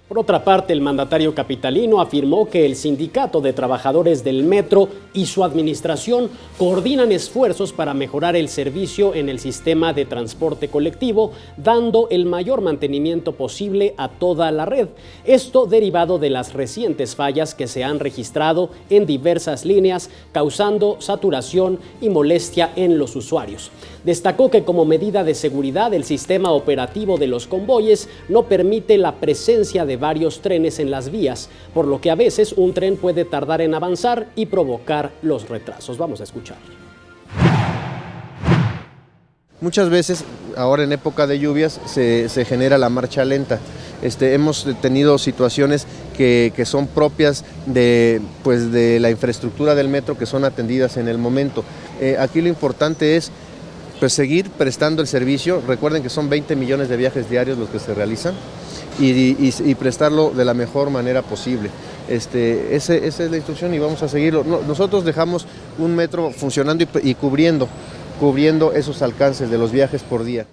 Por otra parte, el mandatario capitalino afirmó que el Sindicato de Trabajadores del Metro y su administración coordinan esfuerzos para mejorar el servicio en el sistema de transporte colectivo, dando el mayor mantenimiento posible a toda la red. Esto derivado de las recientes fallas que se han registrado en diversas líneas, causando saturación y molestia en los usuarios. Destacó que como medida de seguridad, el sistema operativo de los convoyes no permite la presencia de varios trenes en las vías, por lo que a veces un tren puede tardar en avanzar y provocar los retrasos. Vamos a escuchar. Muchas veces, ahora en época de lluvias, se genera la marcha lenta. Hemos tenido situaciones que son propias de la infraestructura del metro, que son atendidas en el momento. Aquí lo importante es seguir prestando el servicio. Recuerden que son 20 millones de viajes diarios los que se realizan y prestarlo de la mejor manera posible. Esa es la instrucción y vamos a seguirlo. Nosotros dejamos un metro funcionando y cubriendo esos alcances de los viajes por día.